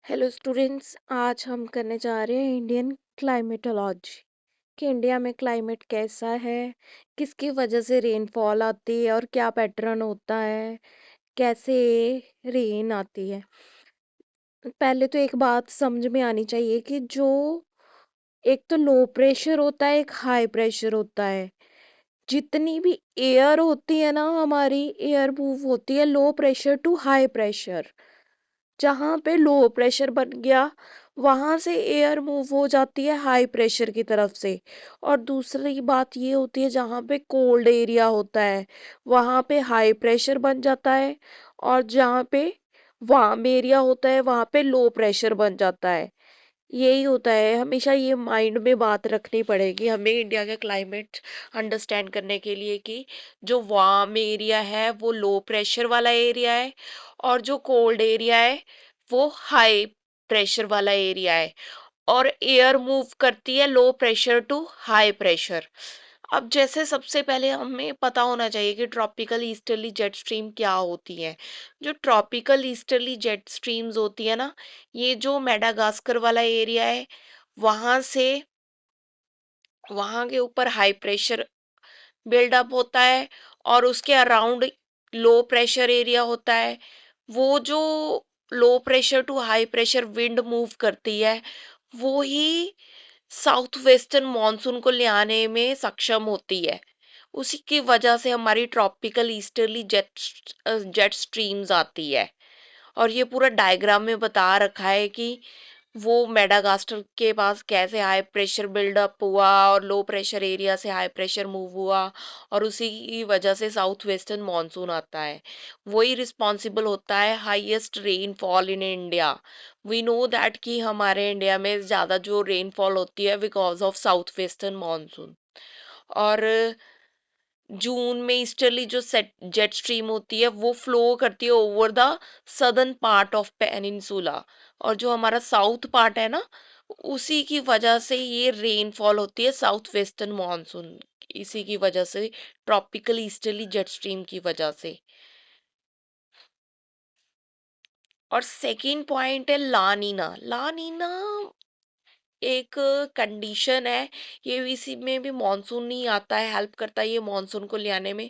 Hello students, आज हम करने जा रहे हैं इंडियन क्लाइमेटोलॉजी कि इंडिया में क्लाइमेट कैसा है, किसकी वजह से रेनफॉल आती है और क्या पैटर्न होता है, कैसे रेन आती है। पहले तो एक बात समझ में आनी चाहिए कि जो एक तो लो प्रेशर होता है, एक हाई प्रेशर होता है। जितनी भी एयर होती है ना, हमारी एयर मूव होती है low pressure to high pressure. जहाँ पे लो प्रेशर बन गया, वहां से एयर मूव हो जाती है हाई प्रेशर की तरफ से। और दूसरी बात ये होती है, जहाँ पे कोल्ड एरिया होता है वहां पे हाई प्रेशर बन जाता है, और जहाँ पे वार्म एरिया होता है वहां पे लो प्रेशर बन जाता है। यही होता है, हमेशा ये माइंड में बात रखनी पड़ेगी हमें इंडिया के क्लाइमेट अंडरस्टैंड करने के लिए कि जो वार्म एरिया है वो लो प्रेशर वाला एरिया है, और जो कोल्ड एरिया है वो हाई प्रेशर वाला एरिया है। और एयर मूव करती है low pressure to high pressure. अब जैसे सबसे पहले हमें पता होना चाहिए कि ट्रॉपिकल ईस्टर्ली जेट स्ट्रीम क्या होती है। जो ट्रॉपिकल ईस्टर्ली जेट स्ट्रीम्स होती है ना, ये जो मेडागास्कर वाला एरिया है वहां से, वहां के ऊपर हाई प्रेशर बिल्डअप होता है, और उसके अराउंड लो प्रेशर एरिया होता है। वो जो low pressure to high pressure wind move करती है, वो ही साउथ वेस्टर्न मॉनसून को ले आने में सक्षम होती है। उसी की वजह से हमारी ट्रॉपिकल ईस्टर्ली जेट स्ट्रीम्स आती है। और ये पूरा डायग्राम में बता रखा है कि वो मेडागास्कर के पास कैसे हाई प्रेशर बिल्डअप हुआ और लो प्रेशर एरिया से हाई प्रेशर मूव हुआ, और उसी की वजह से साउथ वेस्टर्न मॉनसून आता है। वही रिस्पॉन्सिबल होता है highest rainfall in India. We know that कि हमारे इंडिया में ज़्यादा जो रेनफॉल होती है because of south western monsoon. और जून में ईस्टर्ली जो जेट स्ट्रीम होती है वो फ्लो करती है over the southern part of peninsula. और जो हमारा साउथ पार्ट है ना, उसी की वजह से ये रेनफॉल होती है साउथ वेस्टर्न मॉनसून। इसी की वजह से, ट्रॉपिकल ईस्टर्ली जेट स्ट्रीम की वजह से। और सेकंड पॉइंट है लानीना। लानीना एक कंडीशन है, ये भी इसी में भी मॉनसून नहीं आता है, हेल्प करता है ये मॉनसून को ले आने में।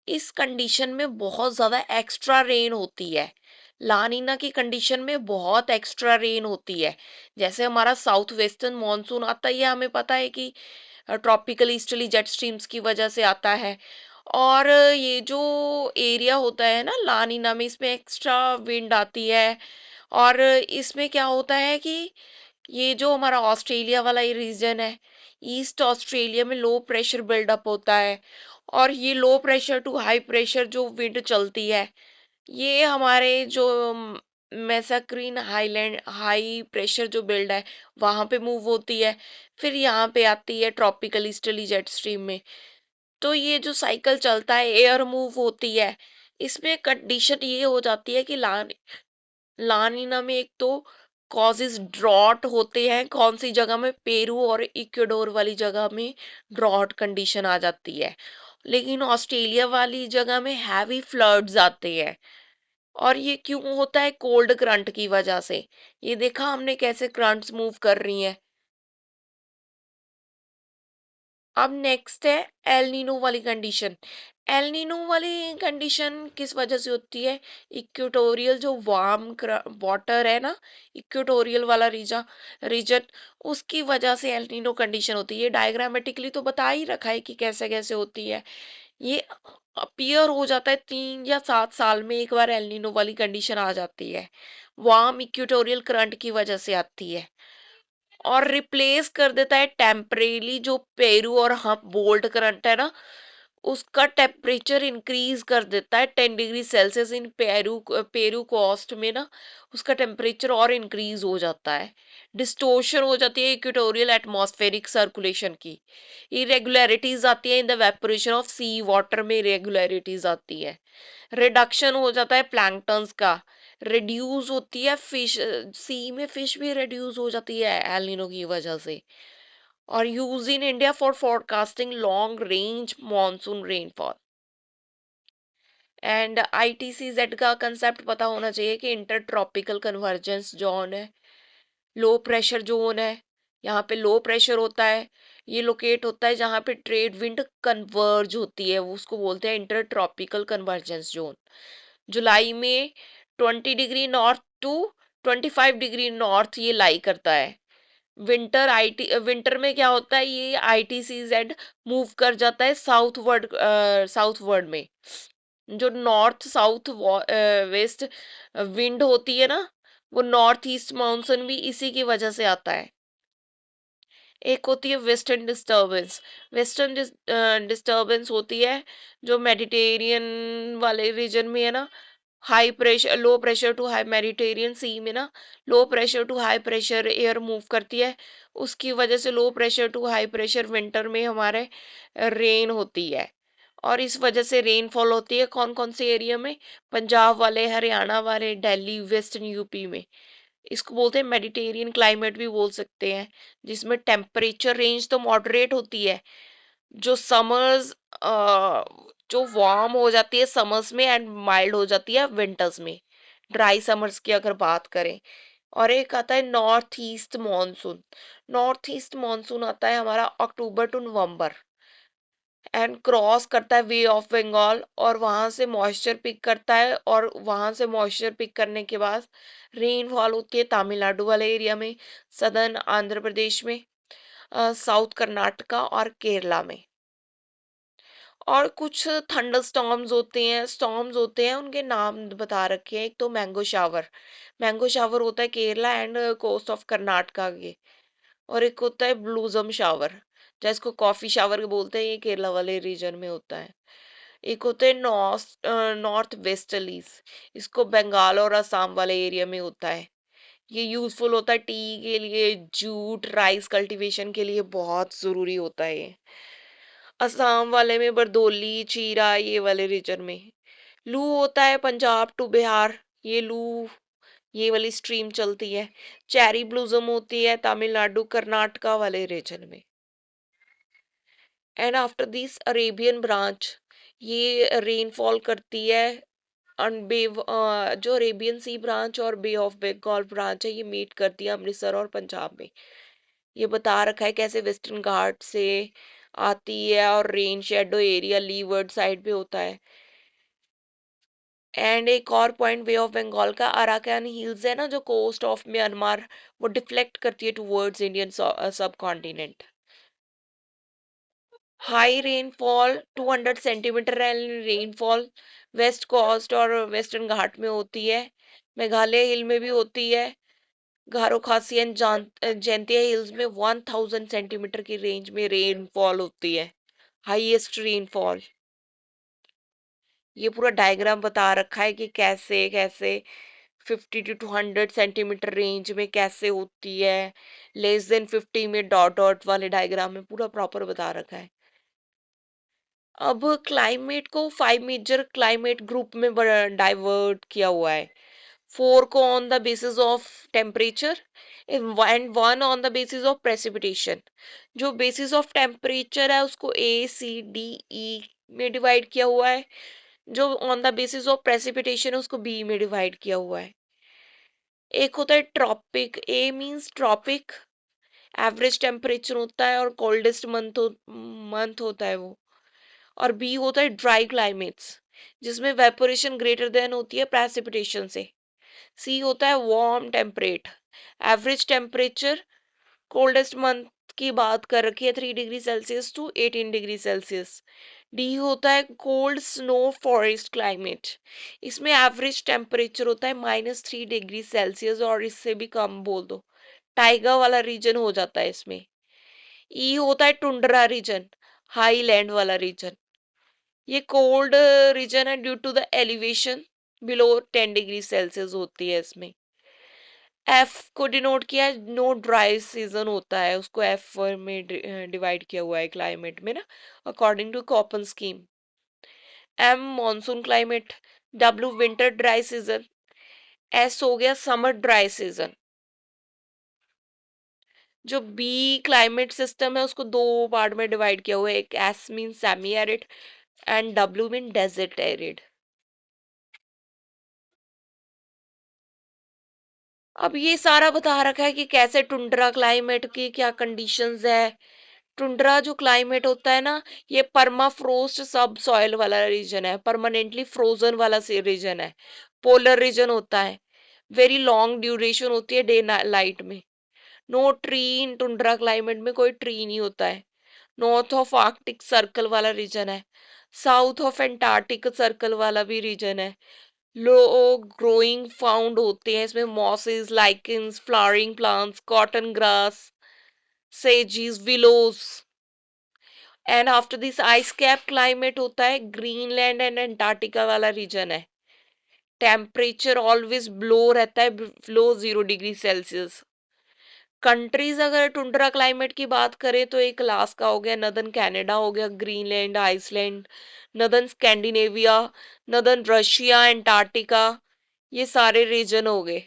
इस कंडीशन में बहुत ज्यादा एक्स्ट्रा रेन होती है। लानीना की कंडीशन में बहुत एक्स्ट्रा रेन होती है। जैसे हमारा साउथ वेस्टर्न मॉनसून आता है, ये हमें पता है कि ट्रॉपिकल ईस्टर्ली जेट स्ट्रीम्स की वजह से आता है। और ये जो एरिया होता है ना लानीना में, इसमें एक्स्ट्रा विंड आती है। और इसमें क्या होता है कि ये जो हमारा ऑस्ट्रेलिया वाला ये रीजन है, ईस्ट ऑस्ट्रेलिया में लो प्रेशर बिल्डअप होता है। और ये low pressure to high pressure जो विंड चलती है, ये हमारे जो मैसाक्रीन हाईलैंड हाई प्रेशर जो बिल्ड है वहां पे मूव होती है, फिर यहाँ पे आती है ट्रॉपिकल ईस्टर्ली जेट स्ट्रीम में। तो ये जो साइकिल चलता है, एयर मूव होती है, इसमें कंडीशन ये हो जाती है कि लानीना में एक तो कॉजेज ड्रॉट होते हैं, कौन सी जगह में, पेरू और इक्वेडोर वाली जगह में ड्रॉट कंडीशन आ जाती है। लेकिन ऑस्ट्रेलिया वाली जगह में हैवी फ्लड्स आते हैं। और ये क्यों होता है? कोल्ड करंट की वजह से। ये देखा हमने कैसे करंट्स मूव कर रही हैं। अब नेक्स्ट है एल नीनो वाली कंडीशन। एल नीनो वाली कंडीशन किस वजह से होती है? इक्वेटोरियल जो वार्म वाटर है ना, इक्वेटोरियल वाला रीजन, उसकी वजह से एल नीनो कंडीशन होती है। ये डायग्रामेटिकली तो बता ही रखा है कि कैसे कैसे होती है। ये अपीयर हो जाता है 3 या 7 साल में एक बार एल नीनो वाली कंडीशन आ जाती है। वार्म इक्वेटोरियल करंट की वजह से आती है, और रिप्लेस कर देता है टेम्परेली जो पेरू और हम बोल्ट करंट है ना, उसका टेम्परेचर इंक्रीज कर देता है 10 degree Celsius in Peru. Peru coast में ना, उसका टेम्परेचर और इंक्रीज हो जाता है। डिस्टोर्शन हो जाती है इक्वेटोरियल एटमॉस्फेरिक सर्कुलेशन की। इरेगुलरिटीज आती है in the evaporation of sea water में, इरेगुलरिटीज आती है। रिडक्शन हो जाता है प्लैंक्टन्स का, रिड्यूस होती है फिश, सी में फिश भी रिड्यूस हो जाती है एल नीनो की वजह से। और use in India for forecasting long range monsoon rainfall. And ITCZ का कंसेप्ट पता होना चाहिए कि इंटर ट्रॉपिकल कन्वर्जेंस जोन है, लो प्रेशर जोन है। यहाँ पे लो प्रेशर होता है, ये लोकेट होता है जहाँ पे ट्रेड विंड कन्वर्ज होती है, वो उसको बोलते हैं इंटर ट्रॉपिकल कन्वर्जेंस जोन। जुलाई में 20 degree north to 25 degree north ये लाई करता है। विंटर में क्या होता है, ये ITCZ मूव कर जाता है साउथ वर्ड में। जो नॉर्थ साउथ वेस्ट विंड होती है ना, वो नॉर्थ ईस्ट मानसून भी इसी की वजह से आता है। एक होती है वेस्टर्न डिस्टरबेंस। वेस्टर्न डिस्टरबेंस होती है जो मेडिटेरियन वाले रीजन में है ना, high pressure low pressure to high Mediterranean sea में ना, low pressure to high pressure air move करती है। उसकी वजह से low pressure to high pressure winter में हमारे रेन होती है। और इस वजह से रेनफॉल होती है कौन कौन से एरिया में, पंजाब वाले, हरियाणा वाले, दिल्ली, वेस्टर्न यूपी में। इसको बोलते हैं मेडिटेरियन क्लाइमेट भी बोल सकते हैं, जिसमें टेम्परेचर रेंज तो मॉडरेट होती है। जो समर्स जो वार्म हो जाती है समर्स में एंड माइल्ड हो जाती है विंटर्स में, ड्राई समर्स की अगर बात करें। और एक आता है north east monsoon. North east monsoon आता है हमारा अक्टूबर टू नवंबर एंड क्रॉस करता है वे ऑफ बंगाल, और वहां से मॉइस्चर पिक करता है, और वहां से मॉइस्चर पिक करने के बाद रेनफॉल होती है तमिलनाडु वाले एरिया में, सदर्न आंध्र प्रदेश में, साउथ कर्नाटका और केरला में। और कुछ थंडर स्टॉर्म्स होते हैं, उनके नाम बता रखे हैं। एक तो मैंगो शावर होता है Kerala and coast of Karnataka के। और एक होता है ब्लूजम शावर, जिसको कॉफी शावर बोलते हैं, ये केरला वाले रीजन में होता है। एक होते हैं नॉर्थ वेस्टर्लीज, इसको बंगाल और असम वाले एरिया में होता है। ये यूजफुल होता है टी के लिए, जूट राइस कल्टीवेशन के लिए बहुत जरूरी होता है ये। असम वाले में बरदोली, चीरा, ये वाले रीजन में। लू होता है पंजाब टू बिहार, ये लू ये वाली स्ट्रीम चलती है। चेरी ब्लूजम होती है तमिलनाडु कर्नाटका वाले रीजन में। And after this Arabian branch, ये रेनफॉल करती है। जो अरेबियन सी ब्रांच और बे ऑफ बंगाल ब्रांच है, ये मीट करती है अमृतसर और पंजाब में। ये बता रखा है कैसे वेस्टर्न घाट से आती है, और rain shadow area levered side पे होता है। एंड एक और पॉइंट बे ऑफ बंगाल का, अराकान हिल्स है ना जो कोस्ट ऑफ म्यांमार, वो डिफ्लेक्ट करती है towards Indian sub continent. High rainfall 200 centimetre rainfall west coast और वेस्टर्न घाट में होती है। मेघालय हिल में भी होती है। गारो खासी एंड जैंतिया हिल्स में 1000 सेंटीमीटर की रेंज में रेनफॉल होती है, हाईएस्ट रेनफॉल। ये पूरा डायग्राम बता रखा है कि कैसे कैसे 50 to 200 सेंटीमीटर रेंज में कैसे होती है। लेस देन 50 में डॉट डॉट वाले डायग्राम में पूरा प्रॉपर बता रखा है। अब क्लाइमेट को 5 मेजर क्लाइमेट ग्रुप में डाइवर्ट किया हुआ है। 4 को on the basis of temperature and one on the basis of precipitation. जो बेसिस ऑफ टेम्परेचर है उसको A C D E में डिवाइड किया हुआ है। जो on the basis of precipitation है उसको B में डिवाइड किया हुआ है। एक होता है ट्रॉपिक, ए मींस ट्रॉपिक, एवरेज टेम्परेचर होता है और कोल्डेस्ट मंथ होता है वो। और बी होता है ड्राई क्लाइमेट्स, जिसमें वेपोरेशन ग्रेटर देन होती है प्रेसिपिटेशन से। सी होता है warm temperate, average temperature coldest month की बात कर रखी है 3 degree Celsius to 18 degree Celsius. D होता है कोल्ड स्नो फॉरेस्ट क्लाइमेट, इसमें एवरेज टेम्परेचर होता है -3 डिग्री सेल्सियस, और इससे भी कम बोल दो, टाइगा वाला रीजन हो जाता है इसमें। ई होता है टुंड्रा रीजन, हाई लैंड वाला रीजन। ये कोल्ड रीजन है due to the elevation below 10 degree Celsius होती है इसमें। एफ को डिनोट किया है, नो ड्राई सीजन होता है, उसको एफ में डिवाइड किया हुआ है क्लाइमेट में ना, according to Koppen scheme. M monsoon climate, W winter dry season, S हो गया समर ड्राई सीजन। जो बी क्लाइमेट सिस्टम है उसको दो पार्ट में डिवाइड किया हुआ है, एक S mean semi arid and W mean desert arid. अब ये सारा बता रखा है कि कैसे टुंड्रा क्लाइमेट की क्या कंडीशंस है। टुंड्रा जो क्लाइमेट होता है ना, ये परमाफ्रोस्ट सब सॉइल वाला रीजन है, परमानेंटली फ्रोजन वाला रीजन है, पोलर रीजन होता है। वेरी लॉन्ग ड्यूरेशन होती है डे लाइट में। No tree in tundra climate में कोई ट्री नहीं होता है। नॉर्थ ऑफ आर्कटिक सर्कल वाला रीजन है, साउथ ऑफ एंटार्क्टिक सर्कल वाला भी रीजन है। लो ग्रोइंग फाउंड होते हैं इसमें, mosses, lichens, flowering plants, cotton grass, सेजीज, willows. And after this ice cap climate होता है, ग्रीनलैंड एंड अंटार्कटिका वाला रीजन है। टेम्परेचर ऑलवेज ब्लो रहता है, बिलो 0 डिग्री सेल्सियस। कंट्रीज अगर टुंड्रा क्लाइमेट की बात करें तो एक अलास्का हो गया, नदर्न कनाडा हो गया, Greenland, Iceland, northern Scandinavia, northern Russia, Antarctica, ये सारे रीजन हो गए।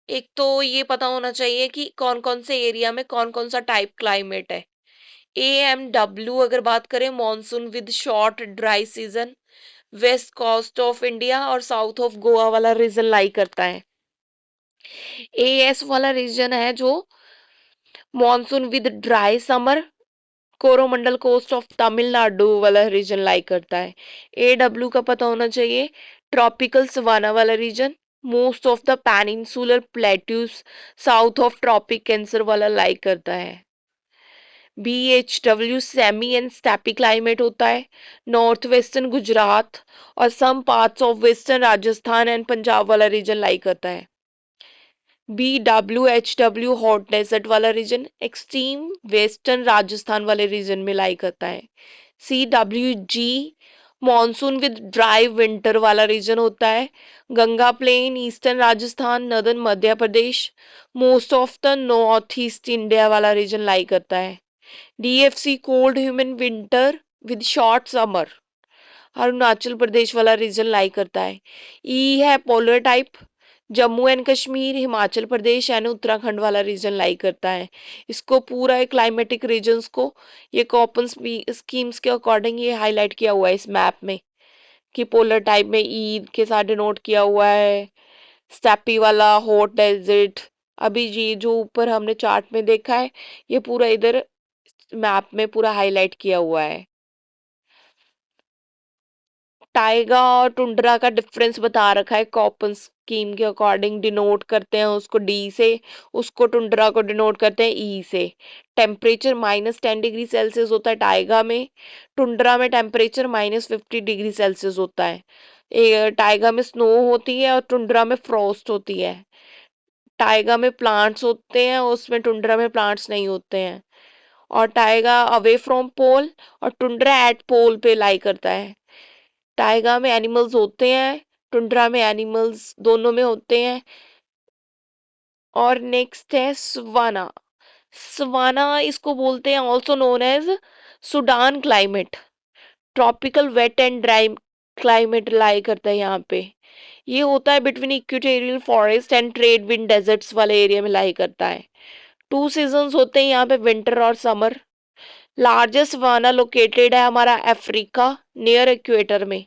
एक तो ये पता होना चाहिए कि कौन कौन से एरिया में कौन कौन सा टाइप क्लाइमेट है। AMW अगर बात करें, monsoon with short dry season, west coast of India और साउथ ऑफ गोवा वाला रीजन लाई करता है। AS वाला रीजन है जो monsoon with dry summer, Coromandel coast of Tamil Nadu वाला रीजन लाई करता है। AW का पता होना चाहिए, ट्रॉपिकल सवाना वाला region, most of the peninsular plateaus south of tropic cancer वाला लाई करता है। BHW semi and steppe climate होता है, नॉर्थ वेस्टर्न गुजरात और some parts of western Rajasthan and Punjab वाला रीजन लाई करता है। BWHW हॉट डेजर्ट वाला रीजन एक्सट्रीम वेस्टर्न राजस्थान वाले रीजन में लाई करता है। CWG monsoon with dry winter वाला रीजन होता है, Ganga plain, eastern Rajasthan, northern Madhya Pradesh, most of the north east India वाला रीजन लाई करता है। DFC cold humid winter with short summer, Arunachal Pradesh वाला रीजन लाई करता है। ई है polar type, Jammu and Kashmir, Himachal Pradesh and Uttarakhand वाला रीजन लाई करता है। इसको पूरा क्लाइमेटिक रीजन्स को ये कॉपन स्कीम्स के अकॉर्डिंग ये हाईलाइट किया हुआ है इस मैप में, कि पोलर टाइप में ई के साथ डिनोट किया हुआ है, स्टेपी वाला हॉट डेजर्ट। अभी ये जो ऊपर हमने चार्ट में देखा है, ये पूरा इधर मैप में पूरा हाईलाइट किया हुआ है। टाइगा और टुंड्रा का डिफरेंस बता रखा है, कॉपन स्कीम के अकॉर्डिंग डिनोट करते हैं उसको डी से, उसको टुंड्रा को डिनोट करते हैं ई से। टेम्परेचर -10 डिग्री सेल्सियस होता है टाइगा में, टुंड्रा में टेम्परेचर -50 डिग्री सेल्सियस होता है। टाइगा में स्नो होती है और टुंड्रा में फ्रॉस्ट होती है। टाइगा में प्लांट्स होते हैं, उसमें टुंड्रा में प्लांट्स नहीं होते हैं। और टाइगा अवे फ्रॉम पोल और टुंड्रा एट पोल पे लाई करता है। टाइगा में एनिमल्स होते हैं, टुंड्रा में एनिमल्स दोनों में होते हैं। और नेक्स्ट है सवाना। सवाना इसको बोलते हैं also known as Sudan climate, tropical wet and dry climate lie करता है यहाँ पे। ये होता है between equatorial forest and trade wind deserts वाले एरिया में लाई करता है। 2 सीजन्स होते हैं यहाँ पे, विंटर और समर। लार्जेस्ट सवाना लोकेटेड है हमारा अफ्रीका नियर इक्वेटर में,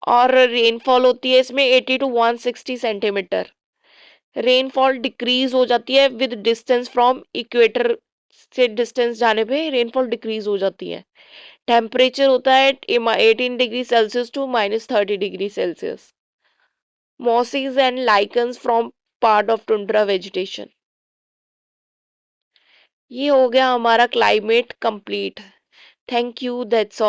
और रेनफॉल होती है इसमें 80 टू 160 सेंटीमीटर। रेनफॉल डिक्रीज हो जाती है विद डिस्टेंस फ्रॉम इक्वेटर, से डिस्टेंस जाने पे रेनफॉल डिक्रीज हो जाती है। टेम्परेचर होता है 18 degree Celsius to -30 degree Celsius. Mosses and lichens from part of tundra vegetation. ये हो गया हमारा climate complete. Thank you, that's all.